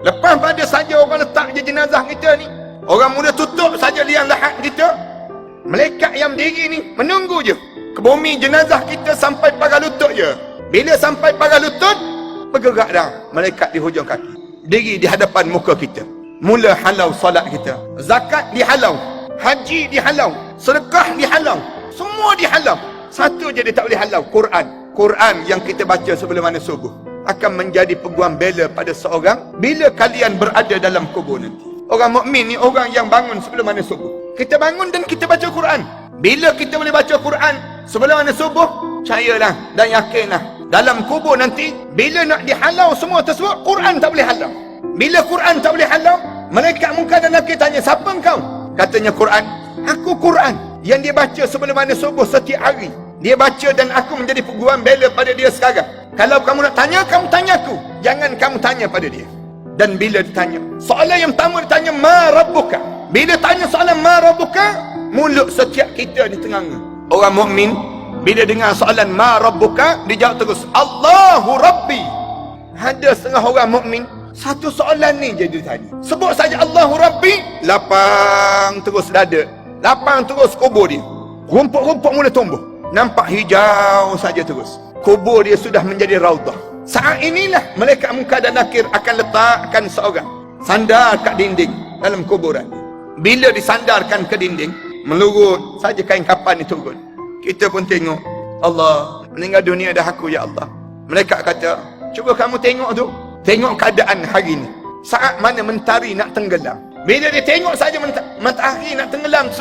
Lepas pada saja orang letak je jenazah kita ni, orang mula tutup saja liang lahat kita, malaikat yang berdiri ni menunggu je ke bumi jenazah kita sampai pagar lutut je. Bila sampai pagar lutut, bergerak dah malaikat di hujung kaki, diri di hadapan muka kita. Mula halau solat kita, zakat dihalau, haji dihalau, sedekah dihalau, semua dihalau. Satu je dia tak boleh halau, Quran. Quran yang kita baca sebelum mana subuh akan menjadi peguam bela pada seorang bila kalian berada dalam kubur nanti. Orang mukmin ni orang yang bangun sebelum mana subuh. Kita bangun dan kita baca Quran. Bila kita boleh baca Quran sebelum mana subuh, percayalah dan yakinlah, dalam kubur nanti bila nak dihalau semua tersebut, Quran tak boleh halau. Bila Quran tak boleh halau, malaikat munkar dan nakir tanya, siapa engkau? Katanya Quran. Aku Quran yang dia baca sebelum mana subuh setiap hari. Dia baca dan aku menjadi peguam bela pada dia sekarang. Kalau kamu nak tanya, kamu tanya aku. Jangan kamu tanya pada dia. Dan bila ditanya, soalan yang pertama ditanya, ma rabbuka. Bila tanya soalan ma rabbuka, mulut setiap kita ditenganga. Orang mukmin bila dengar soalan ma rabbuka, dia jawab terus, Allahu Rabbi. Ada setengah orang mukmin, satu soalan ni je dia tanya. Sebut saja Allahu Rabbi, lapang terus dada, lapang terus kubur dia. Rumput-rumput mula tumbuh, nampak hijau saja terus. Kubur dia sudah menjadi raudhah. Saat inilah malaikat munkar dan nakir akan letakkan seorang sandar kat dinding dalam kuburan. Bila disandarkan ke dinding, melurut saja kain kapan itu turun. Kita pun tengok, Allah, meninggal dunia dah aku ya Allah. Malaikat kata, cuba kamu tengok tu, tengok keadaan hari ni. Saat mana mentari nak tenggelam. Bila dia tengok saja matahari nak tenggelam,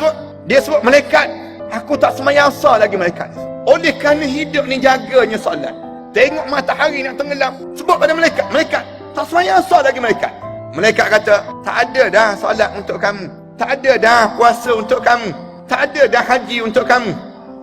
dia sebut, malaikat, aku tak semayang asar lagi malaikat. Oleh kerana hidup ni jaganya solat. Tengok matahari nak tenggelam, sebut pada malaikat, malaikat, tak semayang asar lagi malaikat. Malaikat kata, tak ada dah solat untuk kamu. Tak ada dah puasa untuk kamu. Tak ada dah haji untuk kamu.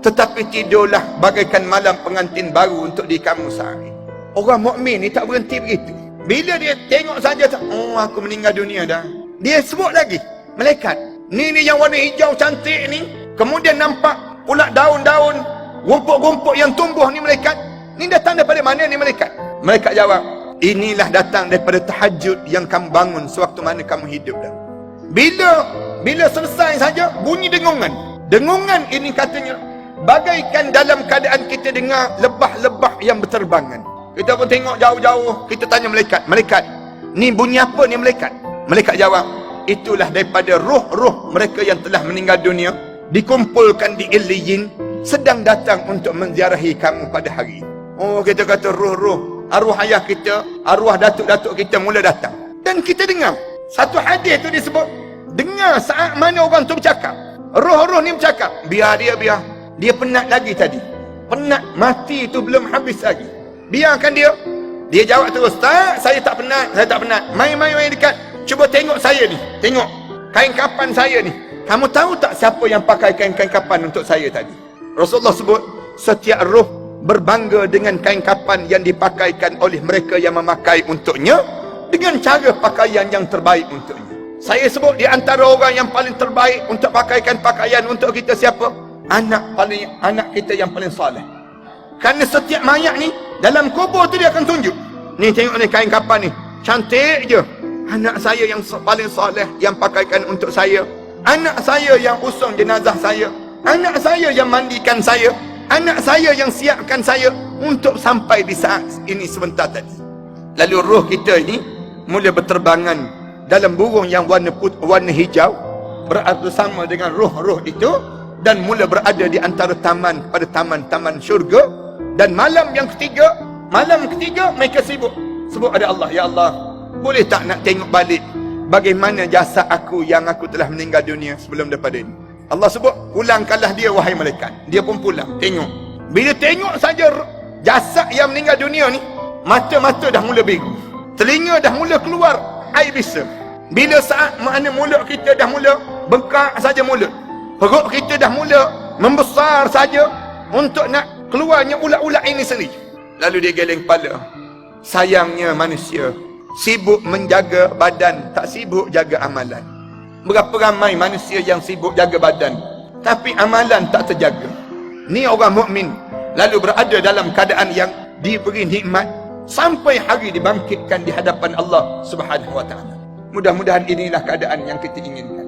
Tetapi tidurlah bagaikan malam pengantin baru untuk diri kamu sehari. Orang mukmin ni tak berhenti begitu. Bila dia tengok saja, oh aku meninggal dunia dah. Dia sebut lagi, malaikat, ni yang warna hijau cantik ni, kemudian nampak pula daun-daun, rumput-rumput yang tumbuh ni malaikat. Ni datang daripada mana ni malaikat? Malaikat jawab, inilah datang daripada tahajud yang kamu bangun sewaktu mana kamu hidup dah. Bila selesai saja bunyi dengungan. Dengungan ini katanya bagaikan dalam keadaan kita dengar lebah-lebah yang berterbangan. Kita pun tengok jauh-jauh, kita tanya malaikat, malaikat, ni bunyi apa ni malaikat? Malaikat jawab, itulah daripada roh-roh mereka yang telah meninggal dunia, dikumpulkan di Illiyin, sedang datang untuk menziarahi kamu pada hari. Oh, kita kata roh-roh, arwah ayah kita, arwah datuk-datuk kita mula datang. Dan kita dengar, satu hadis tu disebut, dengar saat mana orang tu bercakap, roh-roh ni bercakap, biar. Dia penat lagi tadi. Penat, mati tu belum habis lagi. Biarkan dia. Dia jawab terus, tak, saya tak penat, saya tak penat. Mai dekat. Cuba tengok saya ni. Tengok kain kapan saya ni. Kamu tahu tak siapa yang pakai kain kapan untuk saya tadi? Rasulullah sebut, setiap roh berbangga dengan kain kapan yang dipakaikan oleh mereka yang memakai untuknya dengan cara pakaian yang terbaik untuknya. Saya sebut di antara orang yang paling terbaik untuk pakaikan pakaian untuk kita siapa? Anak kita yang paling soleh. Kerana setiap mayat ni dalam kubur tu dia akan tunjuk. Ni tengok ni kain kapan ni, cantik je. Anak saya yang paling soleh yang pakaikan untuk saya. Anak saya yang usung jenazah saya. Anak saya yang mandikan saya. Anak saya yang siapkan saya untuk sampai di saat ini sebentar tadi. Lalu roh kita ini mula berterbangan dalam burung yang warna hijau bersama dengan roh-roh itu, dan mula berada di antara taman pada taman-taman syurga. Dan malam ketiga mereka sebut ada Allah, ya Allah, boleh tak nak tengok balik bagaimana jasad aku yang aku telah meninggal dunia sebelum daripada ini. Allah sebut, pulangkanlah dia wahai malaikat. Dia pun pulang, tengok. Bila tengok saja jasad yang meninggal dunia ni, mata-mata dah mula biru, telinga dah mula keluar air bisa. Bila saat mana mulut kita dah mula bengkak saja mulut, perut kita dah mula membesar saja untuk nak keluarnya ulat-ulat ini sendiri. Lalu dia geleng kepala. Sayangnya manusia sibuk menjaga badan, tak sibuk jaga amalan. Berapa ramai manusia yang sibuk jaga badan, tapi amalan tak terjaga. Ni orang mukmin lalu berada dalam keadaan yang diberi nikmat sampai hari dibangkitkan di hadapan Allah Subhanahu wa taala. Mudah-mudahan inilah keadaan yang kita inginkan.